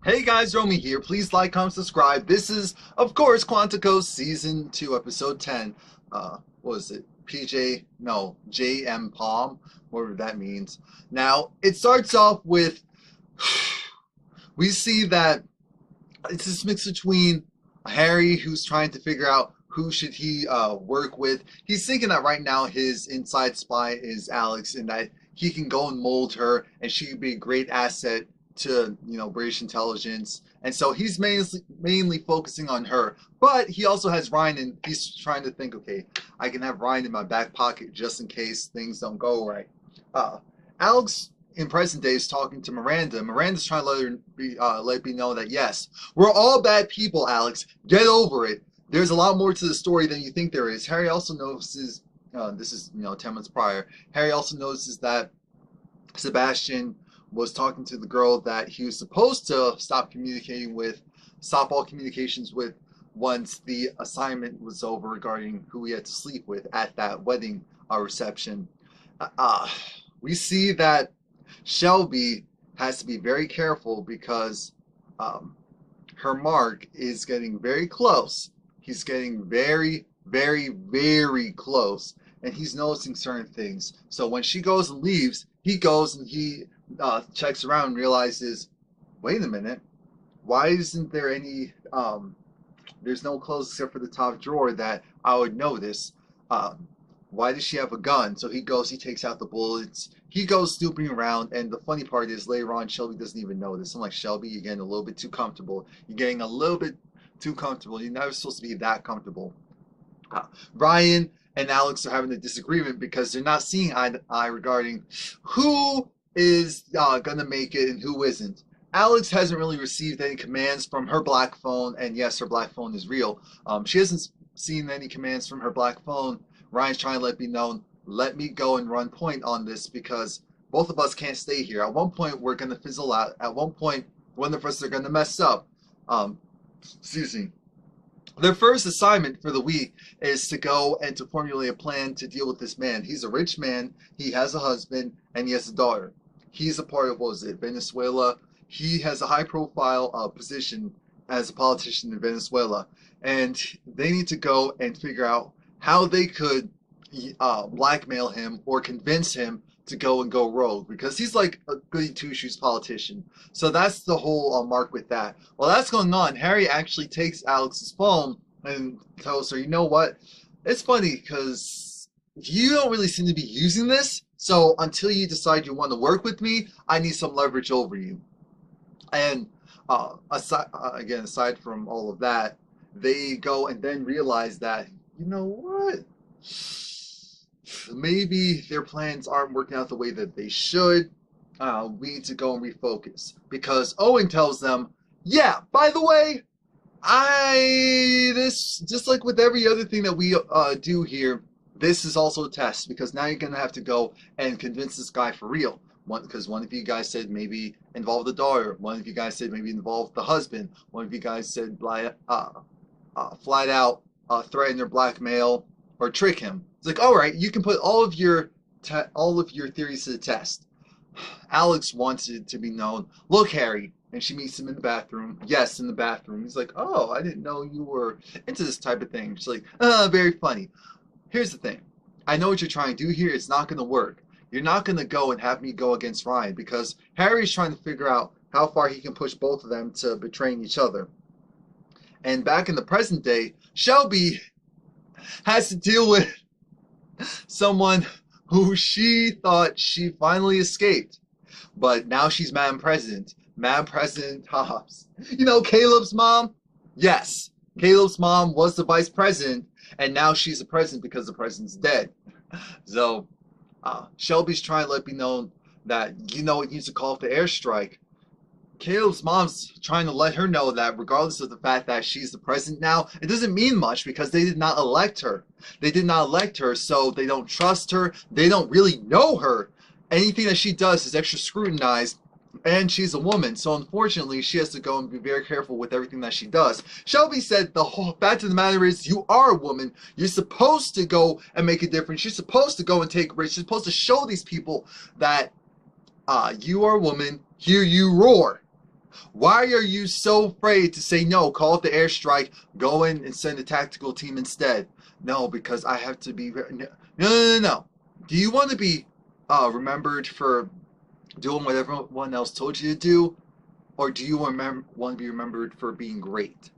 Hey guys, Romie here. Please like, comment, subscribe. This is, of course, Quantico Season 2, Episode 10. What is it? JMPALM, whatever that means. Now, it starts off with, we see that it's this mix between Harry, who's trying to figure out who should he work with. He's thinking that right now his inside spy is Alex, and that he can go and mold her, and she could be a great asset to British intelligence. And so he's mainly focusing on her. But he also has Ryan, and he's trying to think, okay, I can have Ryan in my back pocket just in case things don't go right. Alex in present day is talking to Miranda. Miranda's trying to let me know that yes, we're all bad people, Alex. Get over it. There's a lot more to the story than you think there is. Harry also notices, this is 10 months prior, Harry also notices that Sebastian was talking to the girl that he was supposed to stop all communications with once the assignment was over regarding who he had to sleep with at that wedding reception. We see that Shelby has to be very careful because her mark is getting very close. He's getting very, very, very close, and he's noticing certain things. So when she goes and leaves, he goes and he checks around and realizes, wait a minute, why isn't there any, there's no clothes except for the top drawer that I would notice. Why does she have a gun? So he goes, he takes out the bullets, he goes snooping around, and the funny part is later on, Shelby doesn't even notice. I'm like, Shelby, you're getting a little bit too comfortable. You're getting a little bit too comfortable. You're never supposed to be that comfortable. Ryan and Alex are having a disagreement because they're not seeing eye to eye regarding who is gonna make it and who isn't. Alex hasn't really received any commands from her black phone, and yes, her black phone is real. She hasn't seen any commands from her black phone. Ryan's trying to let me know, let me go and run point on this because both of us can't stay here. At one point, we're gonna fizzle out. At one point, one of us are gonna mess up. Excuse me. Their first assignment for the week is to go and to formulate a plan to deal with this man. He's a rich man, he has a husband, and he has a daughter. He's a part of, what was it, Venezuela. He has a high profile position as a politician in Venezuela. And they need to go and figure out how they could blackmail him or convince him to go rogue, because he's like a goody two-shoes politician. So that's the whole mark with that. While that's going on, Harry actually takes Alex's phone and tells her, you know what? It's funny because you don't really seem to be using this. So until you decide you want to work with me, I need some leverage over you. And aside from all of that, they go and then realize that, you know what? Maybe their plans aren't working out the way that they should. We need to go and refocus. Because Owen tells them, yeah, by the way, this, just like with every other thing that we do here, this is also a test. Because now you're going to have to go and convince this guy for real. Because one of you guys said maybe involve the daughter. One of you guys said maybe involve the husband. One of you guys said flat out threaten or blackmail or trick him. It's like, all right, you can put all of your theories to the test. Alex wants it to be known. Look, Harry, and she meets him in the bathroom. Yes, in the bathroom. He's like, oh, I didn't know you were into this type of thing. She's like, very funny. Here's the thing. I know what you're trying to do here. It's not going to work. You're not going to go and have me go against Ryan because Harry's trying to figure out how far he can push both of them to betraying each other. And back in the present day, Shelby has to deal with someone who she thought she finally escaped. But now she's Madam President. Madam President Hobbs. You know Caleb's mom? Yes. Caleb's mom was the vice president, and now she's the president because the president's dead. So, Shelby's trying to let me know that, it needs to call for the airstrike. Caleb's mom's trying to let her know that regardless of the fact that she's the president now, it doesn't mean much because they did not elect her. They did not elect her, so they don't trust her. They don't really know her. Anything that she does is extra scrutinized, and she's a woman, so unfortunately she has to go and be very careful with everything that she does. Shelby said the whole fact of the matter is you are a woman. You're supposed to go and make a difference. You're supposed to go and take risks. You're supposed to show these people that you are a woman. Hear you roar. Why are you so afraid to say no? Call it the airstrike. Go in and send a tactical team instead. No, because I have to be. No. Do you want to be remembered for doing what everyone else told you to do, or do you want to be remembered for being great?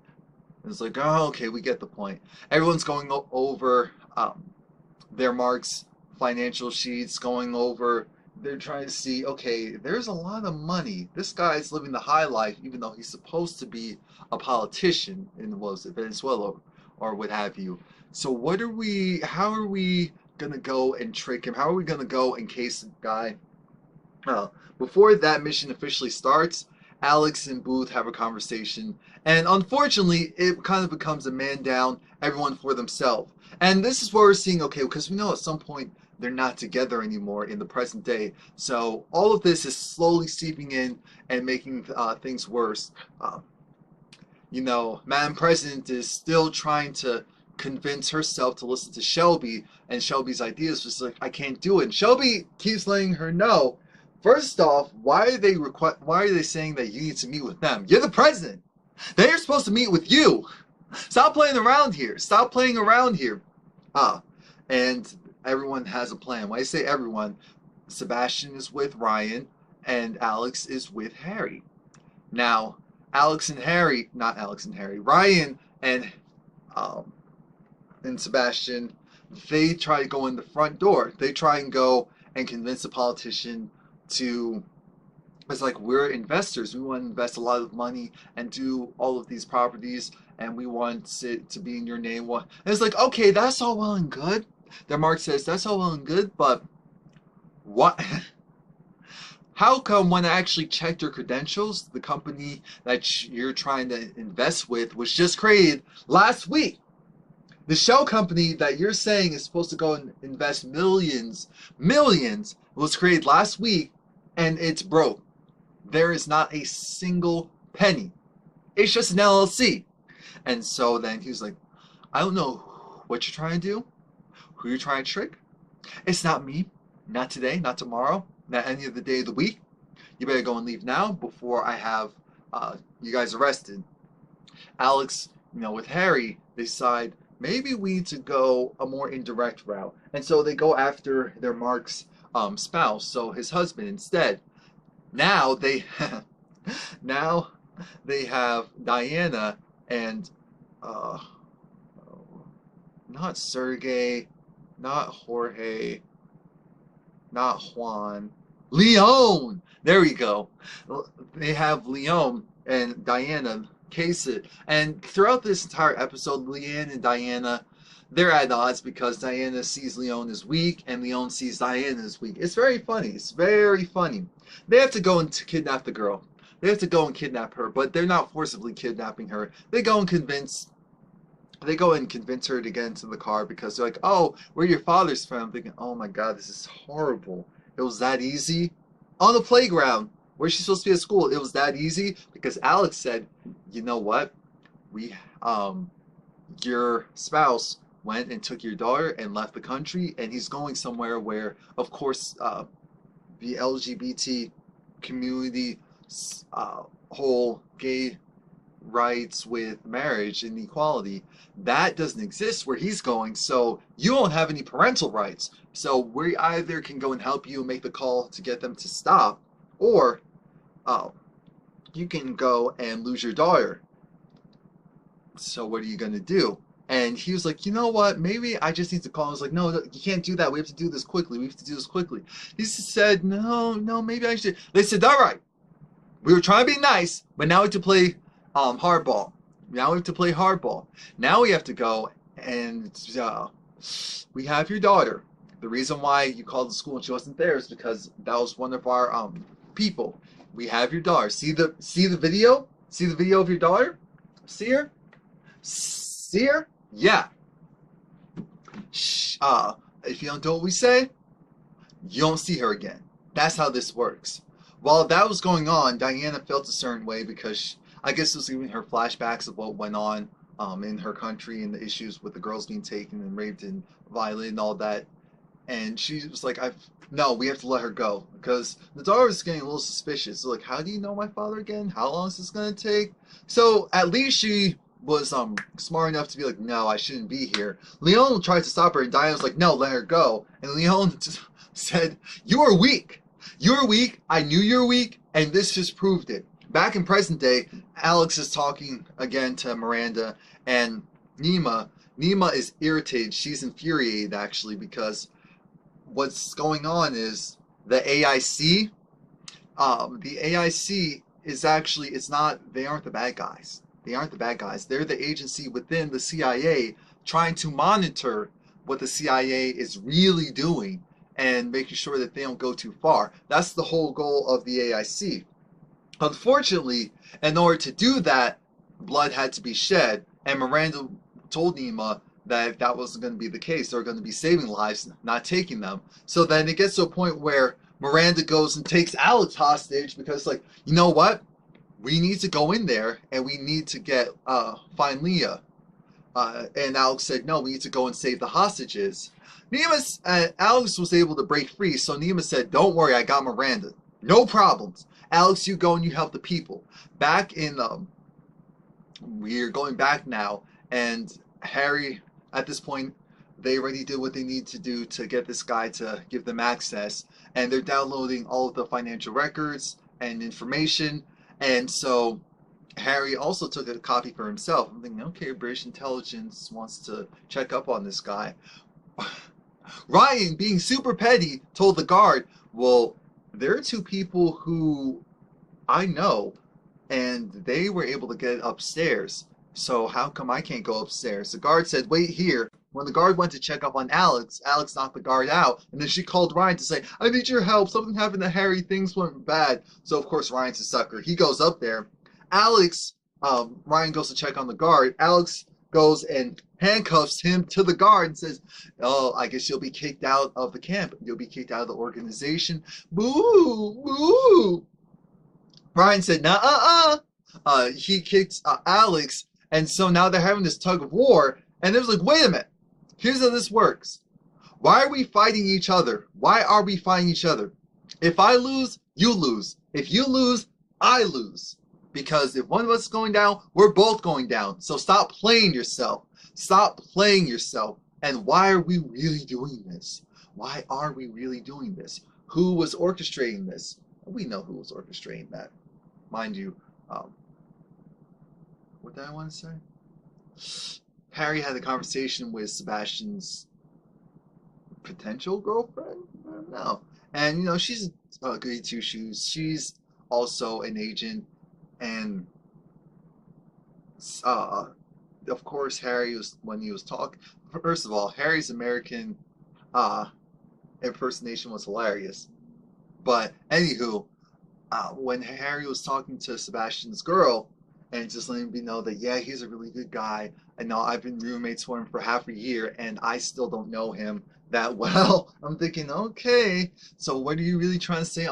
It's like, oh, okay, we get the point. Everyone's going over their marks, financial sheets, going over. They're trying to see, okay, there's a lot of money. This guy's living the high life, even though he's supposed to be a politician in Venezuela or what have you. So how are we gonna go and trick him? How are we gonna go and case the guy? Before that mission officially starts, Alex and Booth have a conversation, and unfortunately, it kind of becomes a man down, everyone for themselves. And this is where we're seeing, okay, because we know at some point they're not together anymore in the present day. So all of this is slowly seeping in and making things worse. Madam President is still trying to convince herself to listen to Shelby, and Shelby's ideas was like, I can't do it. And Shelby keeps letting her know. First off, why are they saying that you need to meet with them? You're the president. They're supposed to meet with you. Stop playing around here. Stop playing around here. And everyone has a plan. When I say everyone, Sebastian is with Ryan and Alex is with Harry. Now, Ryan and Sebastian, they try to go in the front door. They try and go and convince the politician it's like, we're investors. We want to invest a lot of money and do all of these properties, and we want it to be in your name. And it's like, okay, that's all well and good. That Mark says, that's all well and good, but what? How come when I actually checked your credentials, the company that you're trying to invest with was just created last week? The shell company that you're saying is supposed to go and invest millions, was created last week, and it's broke. There is not a single penny. It's just an LLC. And so then he was like, I don't know what you're trying to do, who you're trying to trick. It's not me, not today, not tomorrow, not any of the day of the week. You better go and leave now before I have you guys arrested. Alex, with Harry, they decide maybe we need to go a more indirect route. And so they go after their Mark's spouse, so his husband instead. Now they have Diana and not Sergey, not Jorge, not Juan, Leon. There we go. They have Leon and Diana case it, and throughout this entire episode, Leanne and Diana, they're at odds because Diana sees Leon as weak and Leon sees Diana as weak. It's very funny. It's very funny. They have to go and kidnap the girl. They have to go and kidnap her, but they're not forcibly kidnapping her. They go and convince her to get into the car because they're like, oh, where your father's from? I'm thinking, oh my god, this is horrible. It was that easy? On the playground, where she's supposed to be at school, it was that easy because Alex said, you know what? Your spouse went and took your daughter and left the country, and he's going somewhere where, of course, the LGBT community, whole gay rights with marriage and equality, that doesn't exist where he's going, so you don't have any parental rights. So we either can go and help you make the call to get them to stop, or you can go and lose your daughter. So what are you going to do? And he was like, you know what? Maybe I just need to call. I was like, no, you can't do that. We have to do this quickly. He said, no, maybe I should. They said, all right. We were trying to be nice, but now we have to play hardball. Now we have to go and we have your daughter. The reason why you called the school and she wasn't there is because that was one of our people. We have your daughter. See the video? See the video of your daughter? See her? See her? Yeah. If you don't do what we say, you don't see her again. That's how this works. While that was going on, Diana felt a certain way because I guess it was giving her flashbacks of what went on in her country and the issues with the girls being taken and raped and violated and all that. And she was like, no, we have to let her go because the daughter is getting a little suspicious. So, like, how do you know my father again? How long is this gonna take? So at least she was smart enough to be like, no, I shouldn't be here. Leon tried to stop her, and Diana was like, no, let her go. And Leon just said, you are weak. You're weak. I knew you were weak, and this just proved it. Back in present day, Alex is talking again to Miranda, and Nima. Nima is irritated. She's infuriated actually because what's going on is the AIC. The AIC is actually, it's not, they aren't the bad guys. They aren't the bad guys. They're the agency within the CIA trying to monitor what the CIA is really doing and making sure that they don't go too far. That's the whole goal of the AIC. Unfortunately, in order to do that, blood had to be shed, and Miranda told Nima that if that wasn't going to be the case, they were going to be saving lives, not taking them. So then it gets to a point where Miranda goes and takes Alex hostage because, like, you know what? We need to go in there and we need to get find Leah. And Alex said, no, we need to go and save the hostages. Alex was able to break free, so Nima said, don't worry, I got Miranda. No problems. Alex, you go and you help the people. Back in, we're going back now, and Harry, at this point, they already did what they need to do to get this guy to give them access, and they're downloading all of the financial records and information, and so Harry also took a copy for himself. I'm thinking, okay, British intelligence wants to check up on this guy. Ryan, being super petty, told the guard, well, there are two people who I know, and they were able to get upstairs. So how come I can't go upstairs? The guard said, wait here. When the guard went to check up on Alex, Alex knocked the guard out, and then she called Ryan to say, I need your help. Something happened to Harry. Things went bad. So, of course, Ryan's a sucker. He goes up there. Ryan goes to check on the guard. Alex goes and handcuffs him to the guard and says, oh, I guess you'll be kicked out of the camp. You'll be kicked out of the organization. Boo! Boo! Ryan said, nah, he kicked Alex, and so now they're having this tug of war, and it was like, wait a minute, here's how this works. Why are we fighting each other? Why are we fighting each other? If I lose, you lose. If you lose, I lose. Because if one of us is going down, we're both going down. So stop playing yourself. Stop playing yourself. And why are we really doing this? Why are we really doing this? Who was orchestrating this? We know who was orchestrating that. Mind you, what did I want to say? Harry had a conversation with Sebastian's potential girlfriend? I don't know. And, you know, she's a goody two-shoes. She's also an agent. And, of course, Harry was, when he was talking, first of all, Harry's American impersonation was hilarious. But, anywho, when Harry was talking to Sebastian's girl and just letting me know that, yeah, he's a really good guy. I know I've been roommates with him for half a year and I still don't know him that well. I'm thinking, okay, so what are you really trying to say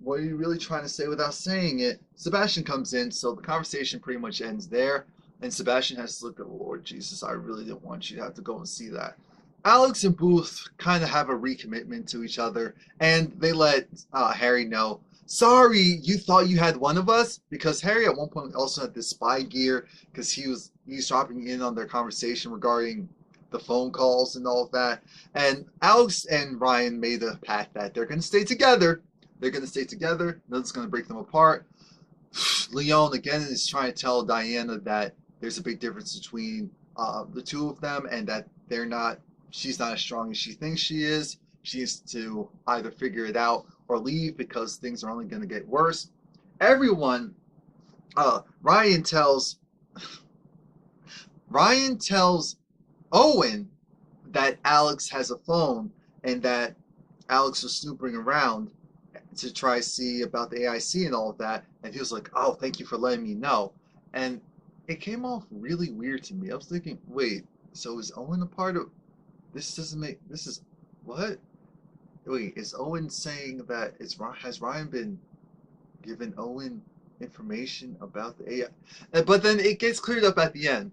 what are you really trying to say without saying it? Sebastian comes in, so the conversation pretty much ends there. And Sebastian has to look at, Lord Jesus, I really didn't want you to have to go and see that. Alex and Booth kind of have a recommitment to each other, and they let Harry know, sorry, you thought you had one of us? Because Harry at one point also had this spy gear, because he was eavesdropping in on their conversation regarding the phone calls and all of that. And Alex and Ryan made a pact that they're going to stay together. They're going to stay together. Nothing's going to break them apart. Leon, again, is trying to tell Diana that there's a big difference between the two of them and that she's not as strong as she thinks she is. She needs to either figure it out or leave because things are only going to get worse. Everyone, Ryan tells Owen that Alex has a phone and that Alex was snooping around to try to see about the AIC and all of that, and he was like, oh, thank you for letting me know. And it came off really weird to me. I was thinking, wait, so is Owen a part of this? What? Wait, is Owen saying that has Ryan been giving Owen information about the AI? But then it gets cleared up at the end.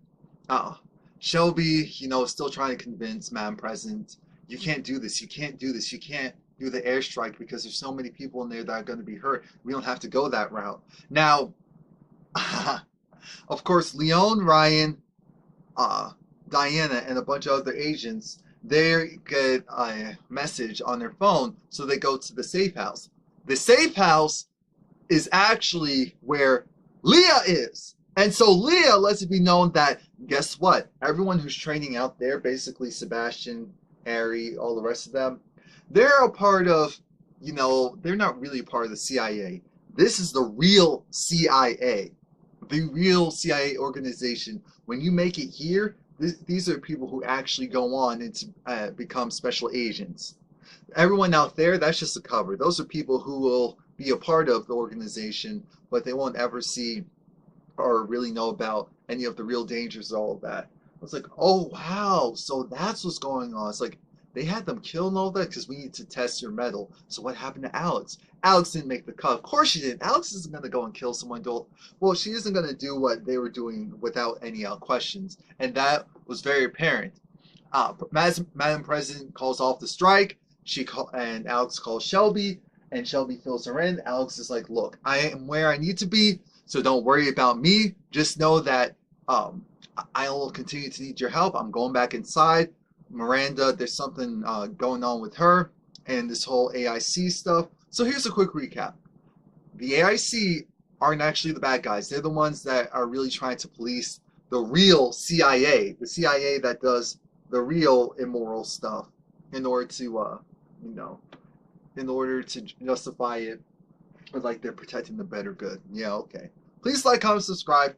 Shelby, still trying to convince Madam President, you can't do this, you can't do this, you can't do the airstrike because there's so many people in there that are going to be hurt. We don't have to go that route. Now, of course, Leon, Ryan, Diana, and a bunch of other agents, they get a message on their phone, so they go to the safe house. The safe house is actually where Leah is. And so Leah lets it be known that, guess what? Everyone who's training out there, basically Sebastian, Harry, all the rest of them, they're a part of, they're not really a part of the CIA. This is the real CIA. The real CIA organization. When you make it here, these are people who actually go on and become special agents. Everyone out there, that's just a cover. Those are people who will be a part of the organization, but they won't ever see or really know about any of the real dangers of all of that. I was like, oh wow, so that's what's going on. It's like they had them kill and all that because we need to test your metal. So what happened to Alex? Alex didn't make the cut. Of course she didn't. Alex isn't going to go and kill someone. Well, she isn't going to do what they were doing without any questions. And that was very apparent. Madam President calls off the strike. And Alex calls Shelby, and Shelby fills her in. Alex is like, look, I am where I need to be, so don't worry about me. Just know that I will continue to need your help. I'm going back inside. Miranda, there's something going on with her and this whole AIC stuff. So here's a quick recap. The AIC aren't actually the bad guys. They're the ones that are really trying to police the real CIA, the CIA that does the real immoral stuff in order to, in order to justify it, or like they're protecting the better good. Yeah, okay. Please like, comment, subscribe.